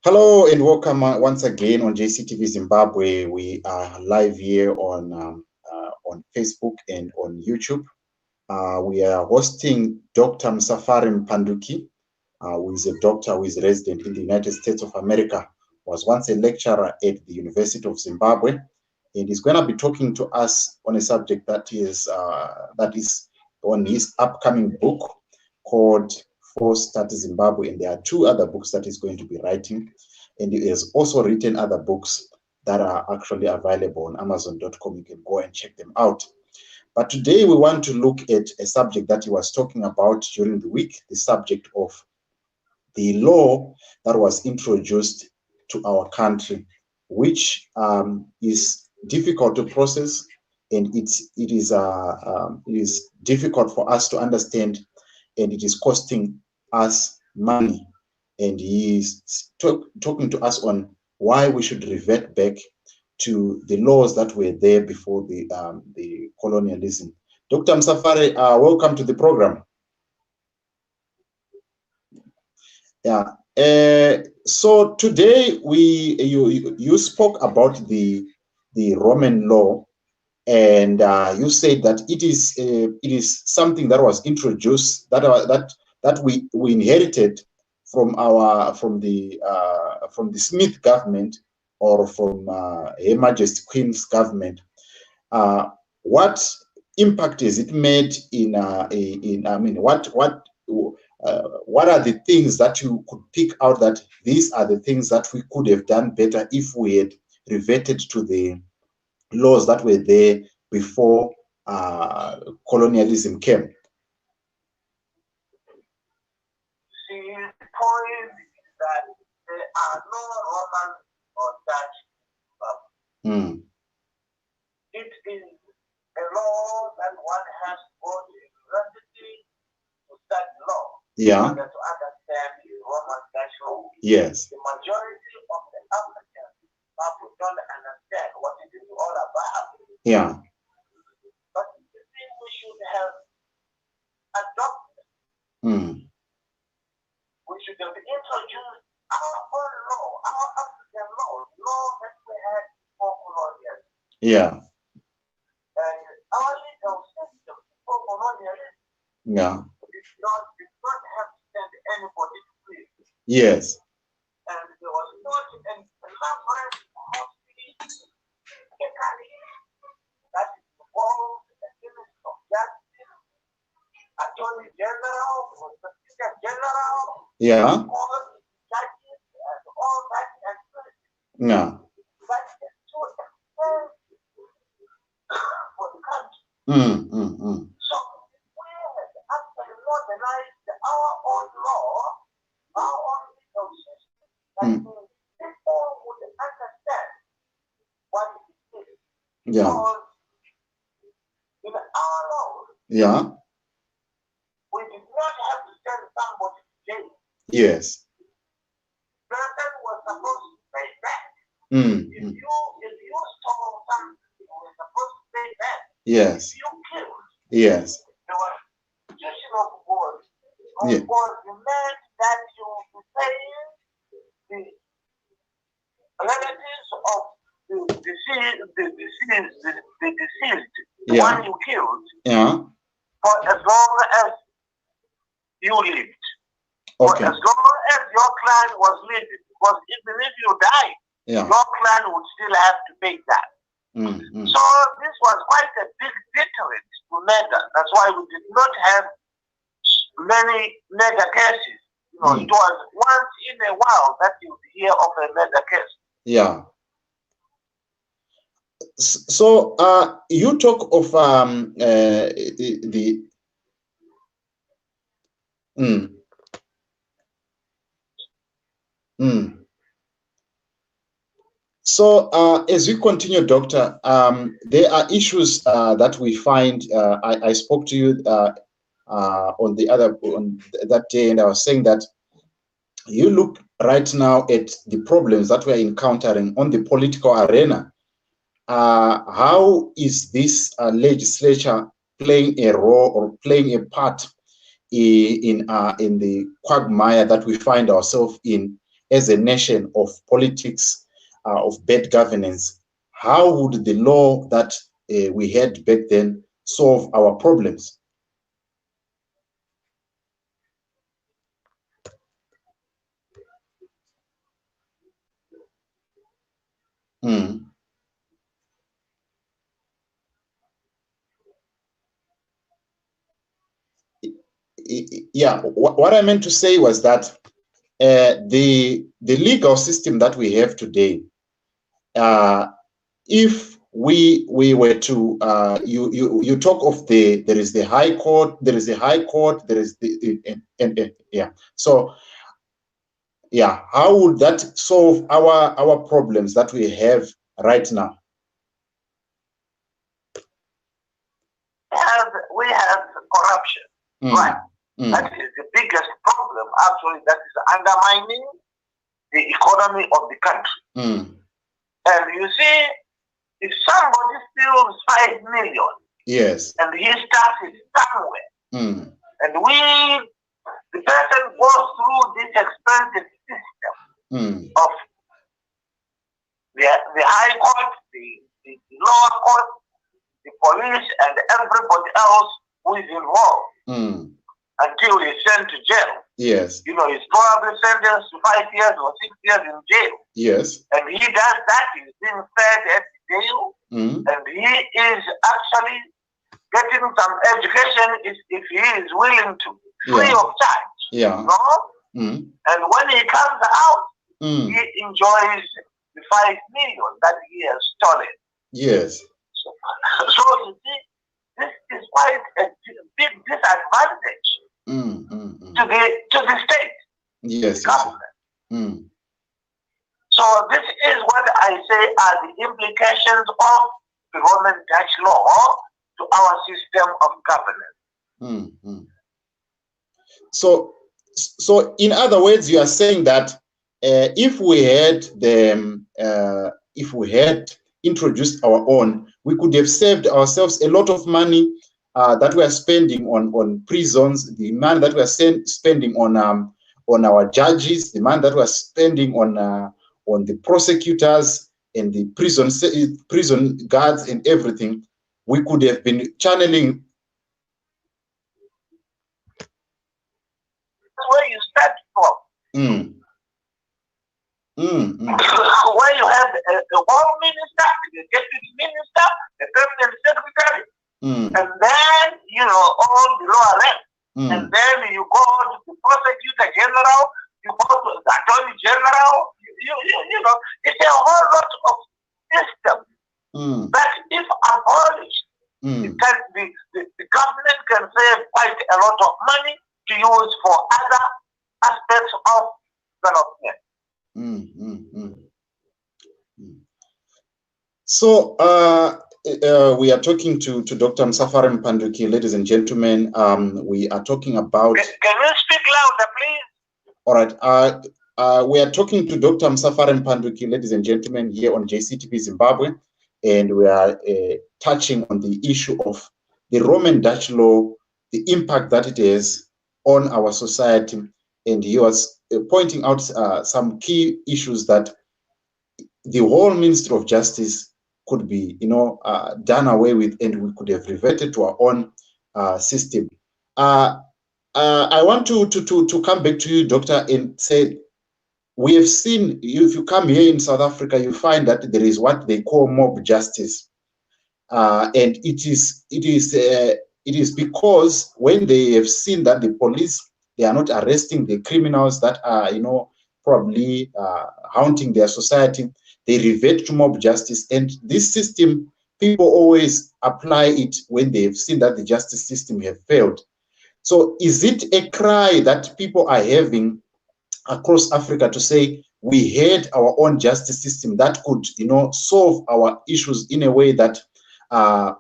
Hello and welcome once again on JCTV Zimbabwe. We are live here on Facebook and on YouTube. We are hosting Dr. Musafare Mupanduki, who is a doctor who is resident in the United States of America, was once a lecturer at the University of Zimbabwe, and he's going to be talking to us on a subject that is on his upcoming book called Start Zimbabwe, and there are two other books that he's going to be writing, and he has also written other books that are actually available on Amazon.com. You can go and check them out. But today we want to look at a subject that he was talking about during the week, the subject of the law that was introduced to our country, which is difficult to process, and it is difficult for us to understand, and it is costing us money. And he is talking to us on why we should revert back to the laws that were there before the colonialism. Dr. Musafare, welcome to the program. Yeah. So today you spoke about the Roman law, and you said that it is something that was introduced that we inherited from the Smith government, or from Her Majesty Queen's government. What impact has it made what are the things that you could pick out that these are the things that we could have done better if we had reverted to the laws that were there before colonialism came? See, the point is that there are no Roman or Dutch laws. It is a law that one has to go to university to study law. Yeah. In order to understand the Roman Dutch law. Yes. The majority of the Africans don't understand what it is all about. Yeah. But the thing we should have adopted. We should have introduced our own law, our African law that we had before colonialism. Yeah. And our legal system before colonialism. Yeah. Did not have to send anybody to prison. Yes. And there was not an elaborate hospital that involved a Minister of Justice, Attorney General, Solicitor General, yeah, judges, and all that. yeah. But it's too expensive for the country. So we had actually modernized our own law, our own legal system, that people would understand what it is. Yeah. Because in our laws, yeah, we did not have to send somebody to jail. yes. Person was supposed to pay back. If you stole something, you were supposed to pay back. Yes. If you killed, yes. there was institution of God. Yeah. God meant that you would be paying the relatives of the deceased, the one you killed, for as long as you lived. Okay. For as long as your clan was living, because even if you died, your clan would still have to pay that. So this was quite a big deterrent to murder. That's why we did not have many murder cases. It was once in a while that you hear of a murder case. Yeah. So you talk of the So as we continue, Doctor, there are issues that we find. I spoke to you on that day, and I was saying that you look right now at the problems that we're encountering on the political arena. How is this legislature playing a role or playing a part in the quagmire that we find ourselves in as a nation of politics, of bad governance, how would the law that we had back then solve our problems? Mm. Yeah, what I meant to say was that the legal system that we have today, if we were to you talk of there is the high court, there is the yeah. So yeah, how would that solve our problems that we have right now? We have corruption, right? That is the biggest problem, actually, that is undermining the economy of the country. And you see, if somebody steals 5 million, yes, and he starts it somewhere, and the person goes through this expensive system of the high court, the lower court, the police, and everybody else who is involved until he's sent to jail. Yes. You know, he's probably sentenced to 5 years or 6 years in jail. Yes. And he does that, he's being fed at the jail, and he is actually getting some education if he is willing to, free of charge. Yeah. No? And when he comes out, he enjoys the 5 million that he has stolen. Yes. So you see, this is quite a big disadvantage to the state. Yes. The government. So this is what I say are the implications of the Roman Dutch law to our system of governance. So in other words, you are saying that if we had introduced our own, we could have saved ourselves a lot of money that we are spending on prisons, the money that we are spending on our judges, the money that we are spending on the prosecutors and the prison guards and everything. We could have been channeling. Where you start from. Where you have a home minister, the deputy minister, the permanent secretary, and then, all the lower rank. And then you go to the prosecutor general, you go to the attorney general, it's a whole lot of systems that if abolished, the government can save quite a lot of money to use for other aspects of development. So we are talking to Dr. Musafare Mupanduki, ladies and gentlemen. We are talking about. Can you speak louder, please? All right. We are talking to Dr. Musafare Mupanduki, ladies and gentlemen, here on JCTV Zimbabwe, and we are touching on the issue of the Roman Dutch law, the impact that it has on our society, and he was pointing out some key issues that the whole Ministry of Justice could be, done away with, and we could have reverted to our own system. I want to come back to you, Doctor, and say we have seen, if you come here in South Africa, you find that there is what they call mob justice, and it is because when they have seen that the police, they are not arresting the criminals that are, probably haunting their society, they revert to mob justice. And this system, people always apply it when they have seen that the justice system have failed. So is it a cry that people are having across Africa to say we had our own justice system that could, solve our issues in a way that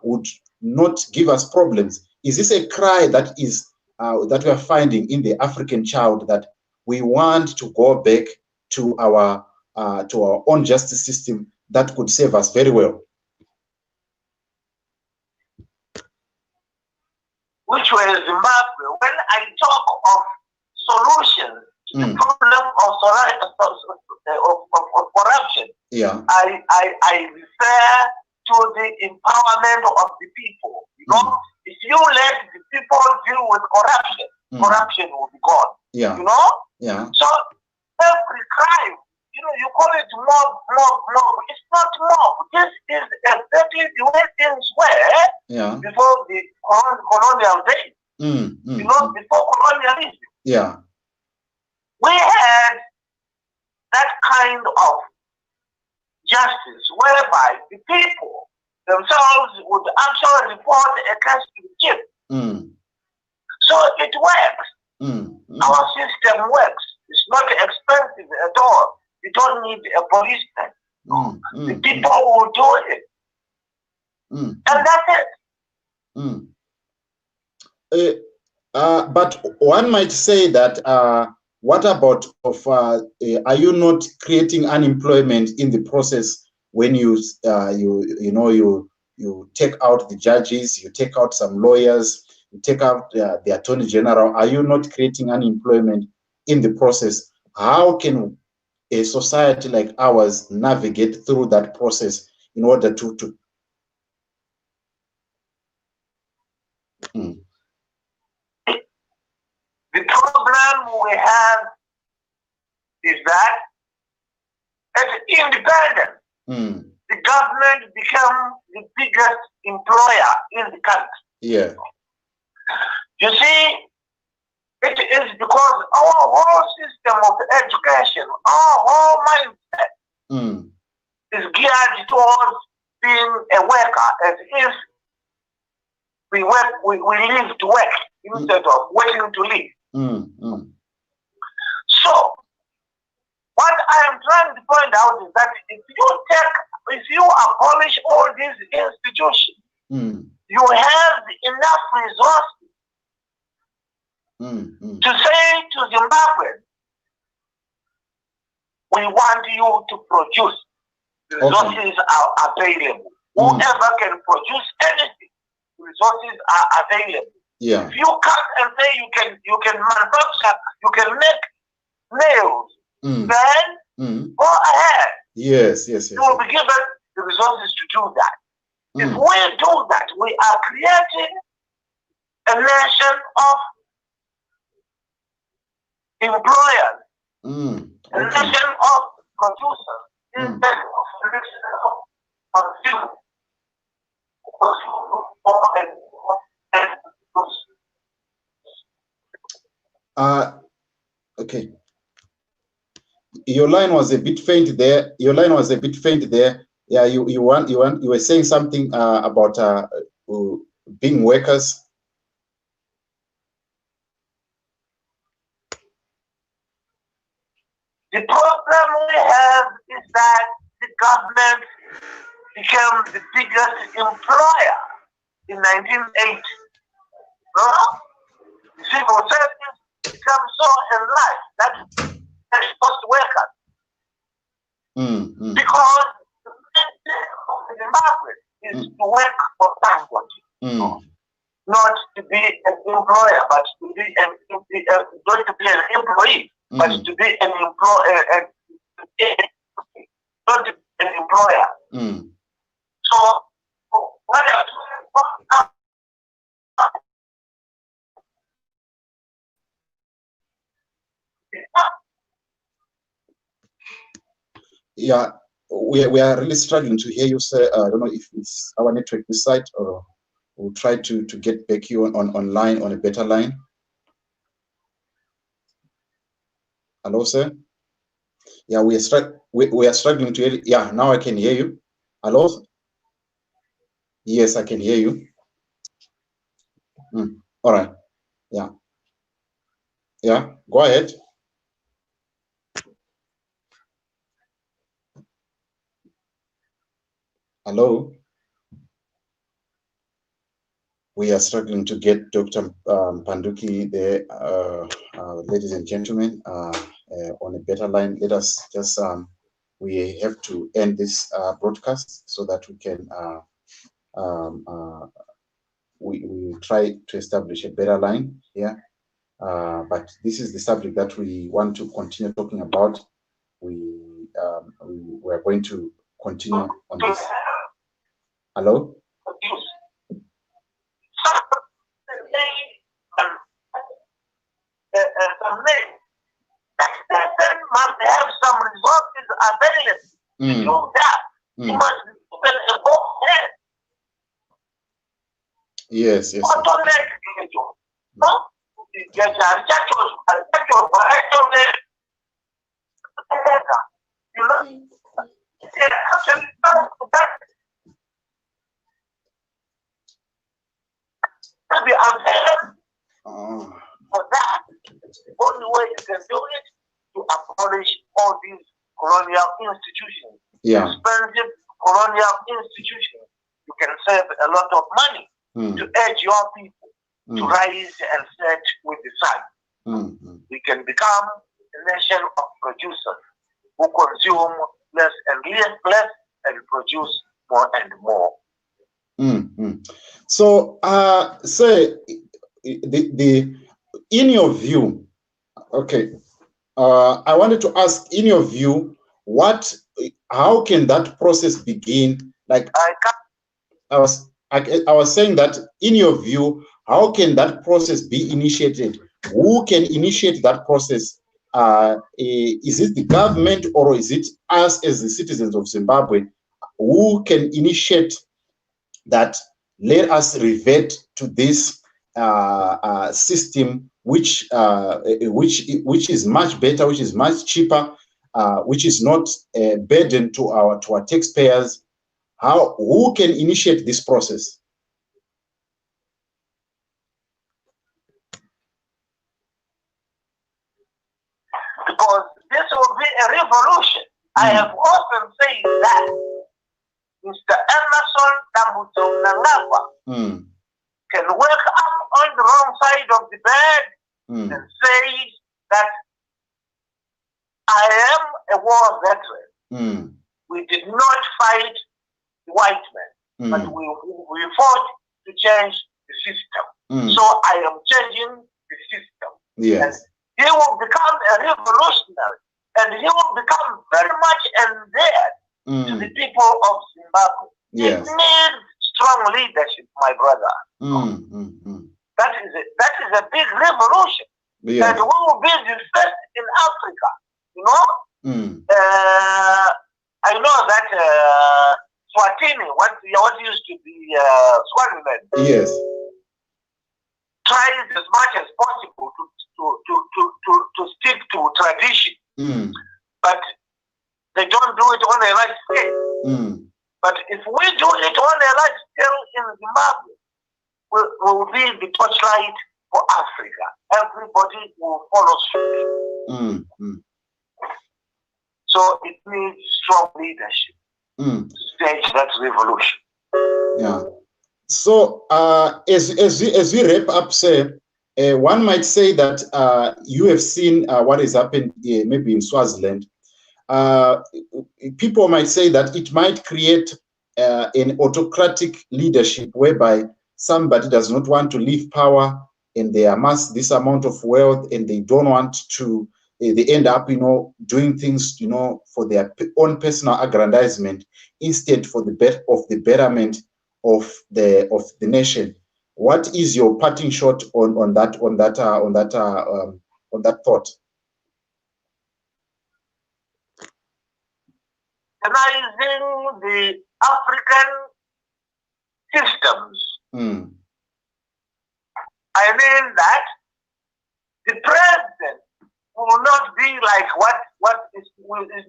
would not give us problems? Is this a cry that is that we are finding in the African child, that we want to go back to our own justice system that could serve us very well? Which was Zimbabwe. When I talk of solutions to the problem of corruption. Yeah. I refer to the empowerment of the people. You know, if you let the people deal with corruption, corruption will be gone. Yeah. You know? Yeah. So every crime, you know, you call it mob. It's not mob. This is exactly the way things were before the colonial days. You know, before colonialism. Yeah. We had that kind of justice whereby the people themselves would actually report a case to the chief. So it works. Our system works. It's not expensive at all. You don't need a policeman. The people will do it. And that's it. But one might say that what about are you not creating unemployment in the process when you take out the judges, you take out some lawyers, you take out the attorney general? Are you not creating unemployment in the process? How can a society like ours navigate through that process in order to The problem we have is that as independent, the government become the biggest employer in the country. Yeah. You see, it is because our whole system of education, our whole mindset is geared towards being a worker, as if we live to work instead of working to live. So, what I am trying to point out is that if you abolish all these institutions, you have enough resources to say to Zimbabwe, we want you to produce. The resources are available. Whoever can produce anything, the resources are available. Yeah. If you come and say you can manufacture, you can make nails, then go ahead. Yes. You will be given the resources to do that. If we do that, we are creating a nation of employers, a nation of producers, instead of a nation of consumers. Okay. Your line was a bit faint there. Yeah, you were saying something about being workers. The problem we have is that the government became the biggest employer in 1980. The civil service became so enlarged that they lost workers. Because the mandate of Zimbabwe is to work for somebody, not to be an employer, but to be not to be an employee, but to be an employer, not to be an employer. So what yeah, we are really struggling to hear you, sir. I don't know if it's our network this side, or we'll try to get back you online on a better line. Hello, sir. Yeah, we are struggling to hear. Yeah, now I can hear you. Hello. Yes, I can hear you. All right. Yeah. Yeah. Go ahead. Hello. We are struggling to get Dr. Mupanduki there, ladies and gentlemen, on a better line. Let us just, we have to end this broadcast so that we can, we try to establish a better line here. But this is the subject that we want to continue talking about. We are going to continue on this. Hello? Must have some resources available to do that. You must open a book head. Yes, yes. For that, the only way you can do it to abolish all these colonial institutions, expensive colonial institutions. You can save a lot of money to urge your people to rise and set with the sun. We can become a nation of producers who consume less and less and produce more and more. So, say in your view, okay, I wanted to ask, in your view, how can that process begin? Like I was saying that, in your view, how can that process be initiated? Who can initiate that process? Is it the government, or is it us as the citizens of Zimbabwe? Who can initiate that? Let us revert to this system, which is much better, which is much cheaper, which is not a burden to our taxpayers. Who can initiate this process? Because this will be a revolution. I have often said that Mr. Emerson Dambudzonangagwa can wake up on the wrong side of the bed and say that I am a war veteran. We did not fight the white men, but we fought to change the system. So I am changing the system. Yes. And he will become a revolutionary, and he will become very much endeared to the people of Zimbabwe. Yes. It needs strong leadership, my brother. That is a big revolution. Yes. And we will be the first in Africa. You know? I know that Swatini, what used to be Swaziland, yes, tries as much as possible to stick to tradition. But they don't do it on a large scale. But if we do it on a large scale in Zimbabwe, we'll be the torchlight for Africa. Everybody will follow suit. So it needs strong leadership to stage that revolution. Yeah. So as we wrap up, say, one might say that you have seen what has happened maybe in Swaziland. People might say that it might create an autocratic leadership whereby somebody does not want to leave power, and they amass this amount of wealth, and they don't want to. They end up, doing things, for their own personal aggrandizement instead for the betterment of the nation. What is your parting shot on that thought? Analyzing the African systems. I mean that the president will not be like what is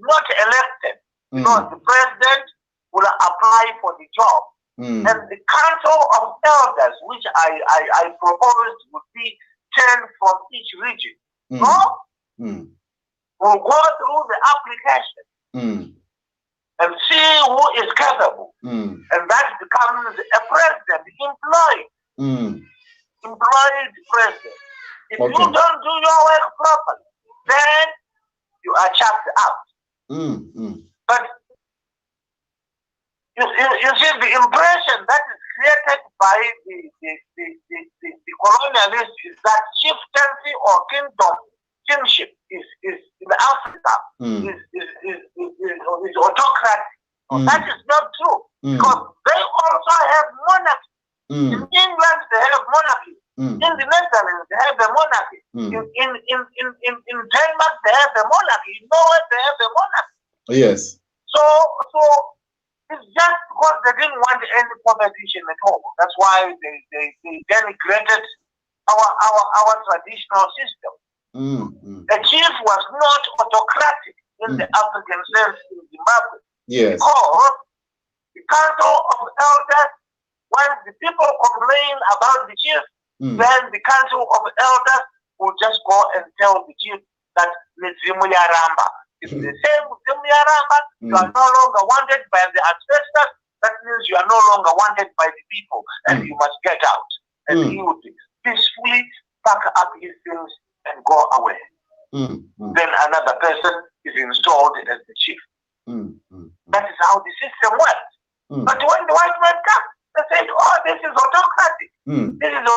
not elected. No, the president will apply for the job. And the council of elders, which I proposed would be 10 from each region, will go through the application and see who is capable. And that becomes a president, employed president. If you don't do your work properly, then you are chucked out. But you see, the impression that is created by the colonialists is that chieftaincy or kingship is in Africa is autocratic. That is not true, because they also have monarchy. In England they have monarchy. In the Netherlands they have a monarchy. In Denmark they have a monarchy. In Norway they have a monarchy. Yes. So it's just because they didn't want any competition at all. That's why they denigrated our traditional system. A chief was not autocratic in the African sense in Zimbabwe. Yes. Because the council of elders, when the people complain about the chief, then the council of elders will just go and tell the chief that Mizimu Yaramba. It's the same Mizimu Yaramba. You are no longer wanted by the ancestors. That means you are no longer wanted by the people, and you must get out. And he would peacefully pack up his things and go away. Then another person is installed as the chief. That is how the system works. But when the white man comes, they say, oh, this is autocratic. This is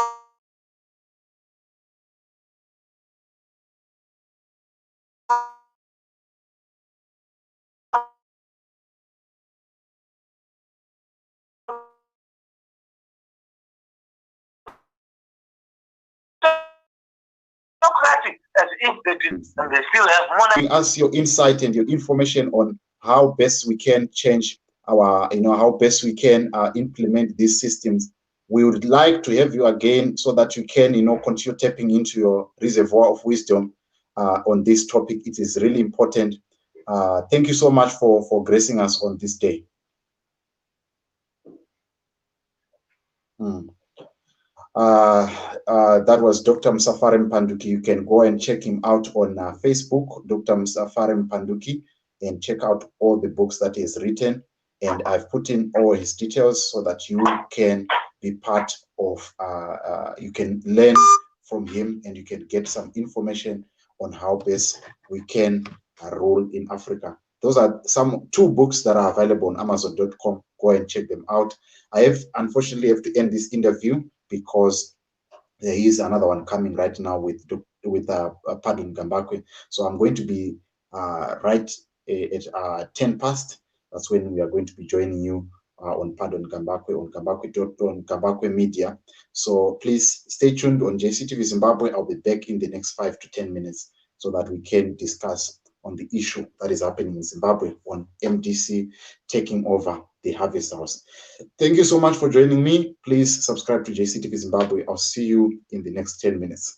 autocratic, as if they did, and they still have money. Giving us your insight and your information on how best we can change our, how best we can implement these systems. We would like to have you again so that you can, continue tapping into your reservoir of wisdom on this topic. It is really important. Thank you so much for gracing us on this day. That was Dr. Musafare Mupanduki. You can go and check him out on Facebook, Dr. Musafare Mupanduki, and check out all the books that he has written. And I've put in all his details so that you can be part of, you can learn from him and you can get some information on how best we can rule in Africa. Those are two books that are available on Amazon.com. Go and check them out. I unfortunately have to end this interview because there is another one coming right now with Pardon Gambakwe. So I'm going to be right at 10 past. That's when we are going to be joining you on Pardon Gambakwe, on Gambakwe Media. So please stay tuned on JCTV Zimbabwe. I'll be back in the next 5 to 10 minutes so that we can discuss on the issue that is happening in Zimbabwe on MDC taking over the Harvest House. Thank you so much for joining me. Please subscribe to JCTV Zimbabwe. I'll see you in the next 10 minutes.